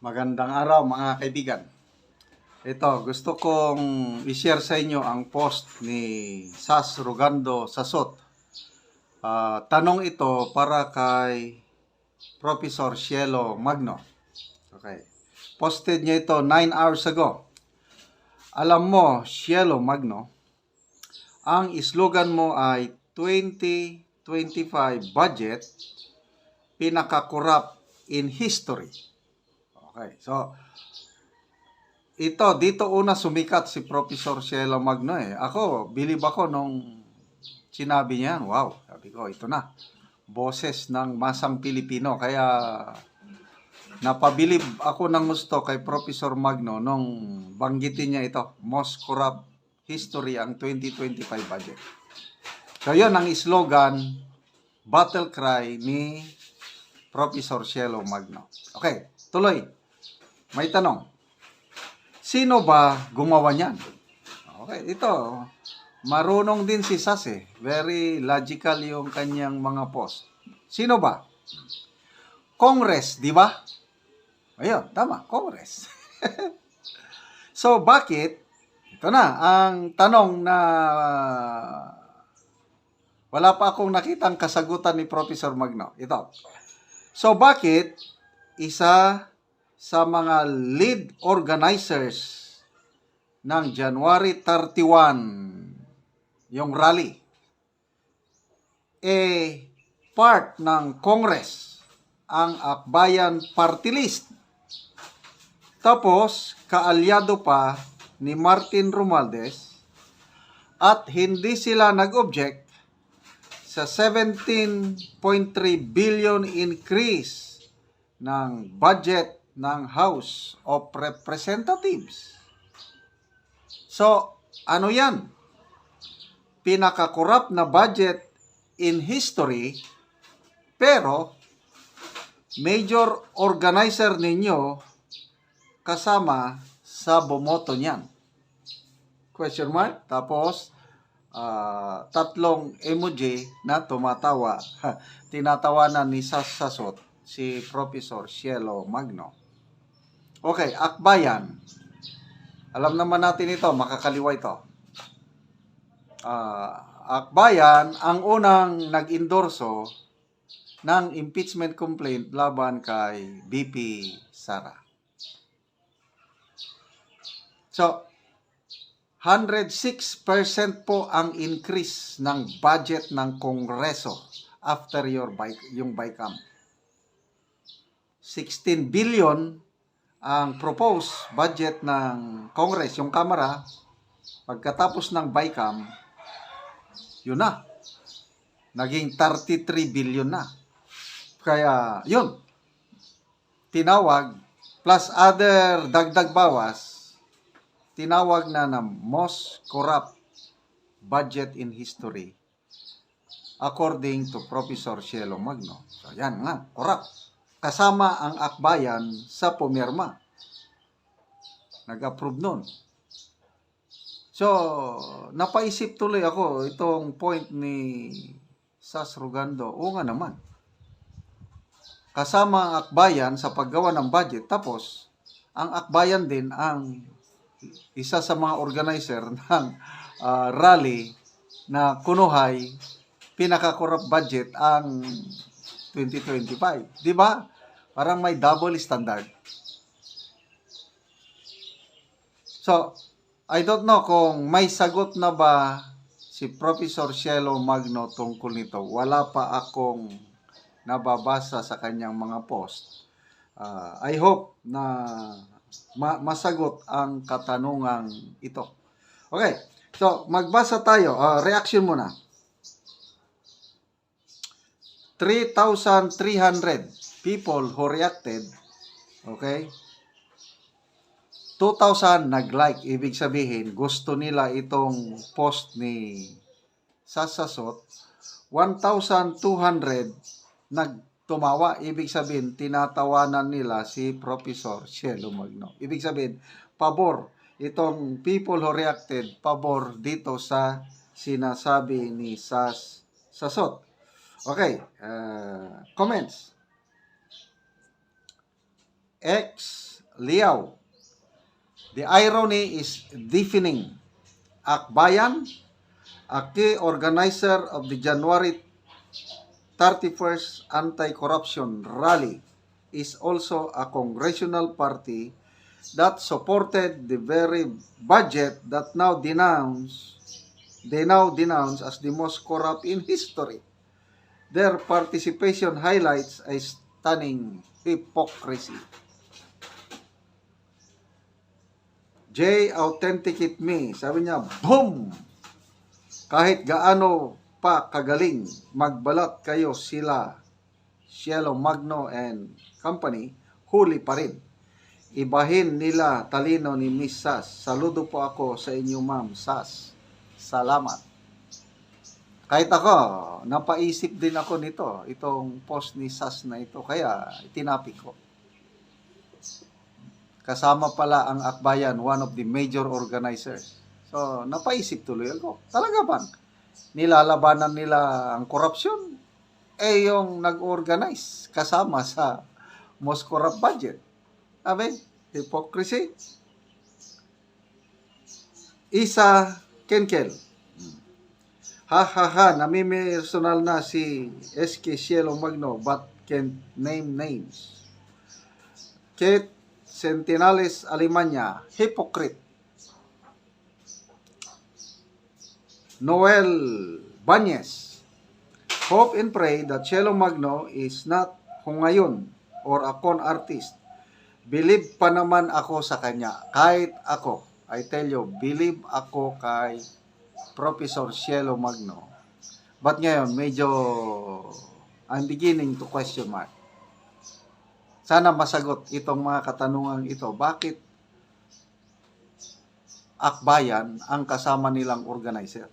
Magandang araw mga kaibigan. Ito, gusto kong i-share sa inyo ang post ni Sas Rogando Sasot. Tanong ito para kay Professor Cielo Magno. Okay. Posted niya ito 9 hours ago. Alam mo, Cielo Magno, ang slogan mo ay 2025 budget, pinaka-corrupt in history. Okay, so dito una sumikat si Professor Cielo Magno eh. Ako, bilib ako nung sinabi niya, wow, sabi ko, ito na. Boses ng masang Pilipino. Kaya napabilib ako ng gusto kay Professor Magno nung banggitin niya ito. Most corrupt history ang 2025 budget. So yun ang slogan, battle cry ni Professor Cielo Magno. Okay, tuloy. May tanong. Sino ba gumawa niyan? Okay, ito. Marunong din si Sas eh. Very logical yung kanyang mga post. Sino ba? Congress, di ba? Ayun, tama, Congress. So, bakit? Ito na, ang tanong na wala pa akong nakitang kasagutan ni Professor Magno. Ito. So, bakit isa sa mga lead organizers ng January 31, yung rally, part ng Congress, ang Akbayan Party List. Tapos, kaalyado pa ni Martin Romualdez at hindi sila nag-object sa 17.3 billion increase ng budget ng House of Representatives. So, ano yan? Pinaka-corrupt na budget in history, pero major organizer ninyo kasama sa bumoto niyan. Question mark? Tapos, tatlong emoji na tumatawa. Tinatawanan ni Sas Sasot si Professor Cielo Magno. Okay, Akbayan. Alam naman natin ito, makakaliwa ito. Akbayan ang unang nag-endorso ng impeachment complaint laban kay BP Sara. So, 106% po ang increase ng budget ng Kongreso after yung BICAM. 16 billion ang proposed budget ng Congress, yung Kamara, pagkatapos ng BICAM, yun na. Naging 33 billion na. Kaya, yun. Tinawag, plus other dagdag bawas, tinawag na most corrupt budget in history according to Professor Cielo Magno. So, yan nga, corrupt. Kasama ang Akbayan sa pumirma. Nag-approve nun. So, napaisip tuloy ako itong point ni Sas Rogando. Oo nga naman. Kasama ang Akbayan sa paggawa ng budget. Tapos, ang Akbayan din ang isa sa mga organizer ng rally na kunuhay pinaka-corrupt budget ang 2025. Di ba? Parang may double standard. So, I don't know kung may sagot na ba si Professor Cielo Magno tungkol nito. Wala pa akong nababasa sa kanyang mga post. I hope na masagot ang katanungang ito. Okay, so magbasa tayo. Reaction muna. 3,300 people who reacted, okay? 2,000 nag-like, ibig sabihin, gusto nila itong post ni Sas Sasot. 1,200 nagtumawa, ibig sabihin, tinatawanan nila si Professor Cielo Magno. Ibig sabihin, pabor, itong people who reacted, pabor dito sa sinasabi ni Sas Sasot. Okay, comments. X Liao. The irony is deafening. Akbayan, a key organizer of the January 31st anti-corruption rally, is also a congressional party that supported the very budget that they now denounce as the most corrupt in history. Their participation highlights a stunning hypocrisy. Jay, authenticate me. Sabi niya, boom! Kahit gaano pa kagaling magbalat kayo sila, Cielo Magno and company, huli pa rin. Ibahin nila talino ni Miss Sas. Saludo po ako sa inyo, Ma'am Sas. Salamat. Kahit ako, napaisip din ako nito, itong post ni Sas na ito. Kaya, tinapik ko. Kasama pala ang Akbayan, one of the major organizers. So, napaisip tuloy ako. Talaga bang nilalabanan nila ang korupsyon? Eh, yung nag-organize kasama sa most corrupt budget. Abe, hypocrisy. Isa Kenkel. Namimirsonal na si SK Cielo Magno but can't name names. Kate Sentinales Alemania, hypocrite. Noel Banyes, hope and pray that Cielo Magno is not hungayon or a con artist. Believe pa naman ako sa kanya. Kahit ako, I tell you, believe ako kay Professor Cielo Magno. But ngayon, medyo I'm beginning to question mark. Sana masagot itong mga katanungan ito. Bakit Akbayan ang kasama nilang organizer?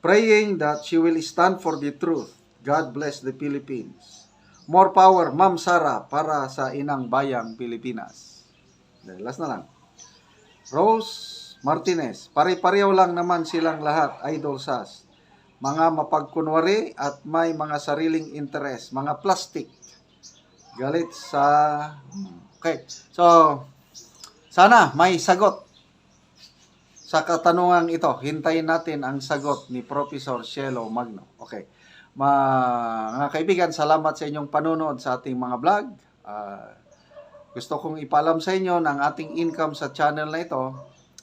Praying that she will stand for the truth. God bless the Philippines. More power, Ma'am Sara, para sa inang bayang Pilipinas. Last na lang. Rose Martinez, pare-pareho lang naman silang lahat, Idol Sas. Mga mapagkunwari at may mga sariling interes, mga plastic. Galit sa... Okay, so, sana may sagot sa katanungan ito. Hintayin natin ang sagot ni Professor Cielo Magno. Okay, mga kaibigan, salamat sa inyong panunood sa ating mga vlog. Gusto kong ipalam sa inyo ng ating income sa channel na ito,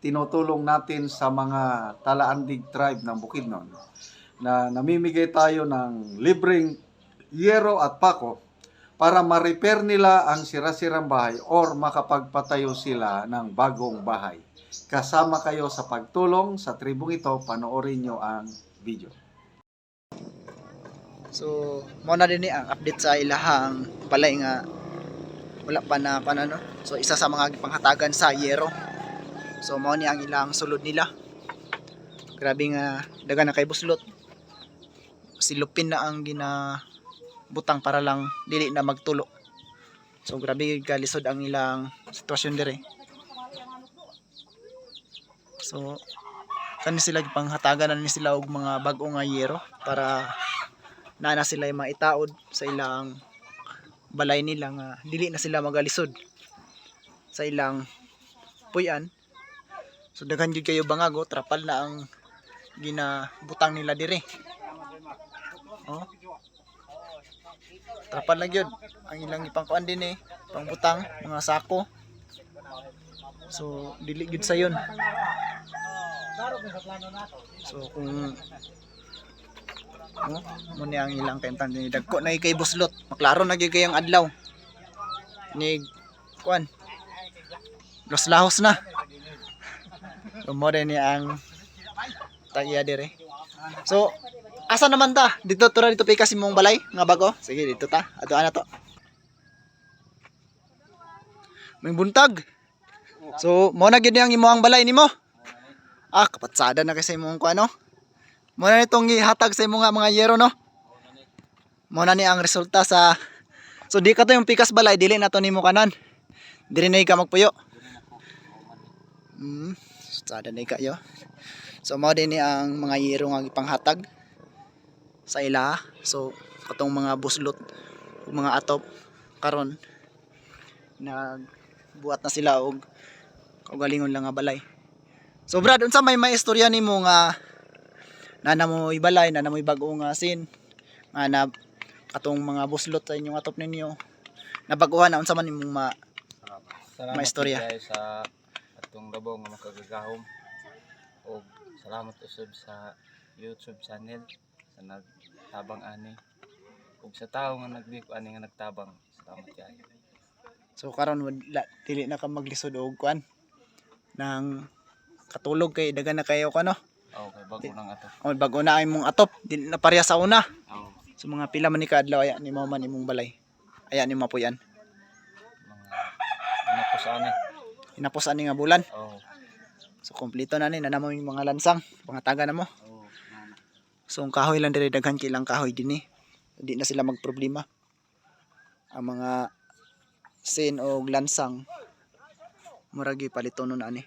tinutulong natin sa mga Talaandig tribe ng Bukidnon na namimigay tayo ng libreng yero at pako para ma-repair nila ang sira-sirang bahay or makapagpatayo sila ng bagong bahay. Kasama kayo sa pagtulong sa tribong ito, panoorin nyo ang video. So, muna din ang update sa ilahang balay nga wala pa na panano. So, isa sa mga panghatagan sa yero. So, mao ni ang ilang sulod nila. Grabe nga daga na kay buslot. Silupin na ang ginabutang para lang dili na magtulo. So, grabe kalisod ang ilang sitwasyon dire. So, kani sila panghatagan na ni sila og mga bag-o nga yero para na sila maitaod sa ilang balay nila nga dili na sila magalisod sa ilang puyan. So daghan gyud kayo bangago, trapal na ang ginabutang nila dire. Oh. Trapal na gyud ang ilang ipangkuan din pangbutang mga sako. So dili gyud sayon. So kung muna ang ilang kaitan ni dagko na kay buslot, maklaro na gyud kayang adlaw ni kuan los lahos na. Mo ni ang tagya dire. So asa naman ta dito tura dito pikas imong balay nga bago. Sige dito ta ato ana to may buntag. So mo na gyud ang imong balay nimo. Kapatsada na kasi imong kuan no. Muna nitong ihatag sa mga yero no. Muna ni ang resulta sa. So di ka to yung pikas balay, dili na to nimo kanan. Dili na ka magpuyo. Sada na kayo. So mao din ni ang mga yero nga ipanghatag sa ila. So katong mga buslot, mga atop karon nagbuhat na sila og kaugalingon lang nga balay. So Brad, unsa may istorya nimo nga nana mo ibalay, nana mo bag-o nga sin nga na katong mga buslot sa inyong atop ninyo nabaguhan na unsa man imong Salamat Maistorya. kayo sa atong labo nga makagagahom. O salamat usab sa YouTube channel sa nagtabang ani. Ug sa tao nga nagliko ani nga nagtabang. Salamat kayo. So karon dili na ka maglisod og kuan nang katulog kay dagan na kayo kano. Okay, bago nang ato. O bag-o na imong atop, dili na pareha sa una. Oh, So mga pila man ni kadlaw aya ni mao man imong balay. Aya ni mapuyan. mga napos ani. Hinapos ani nga bulan. Oh. So kompleto na ni nanamo yung mga lansang, pangataga na mo. Oh, So ang kahoy lang diri daghan kilang kahoy dinhi. Di na sila magproblema. Ang mga sin o lansang muragi palitonon ani.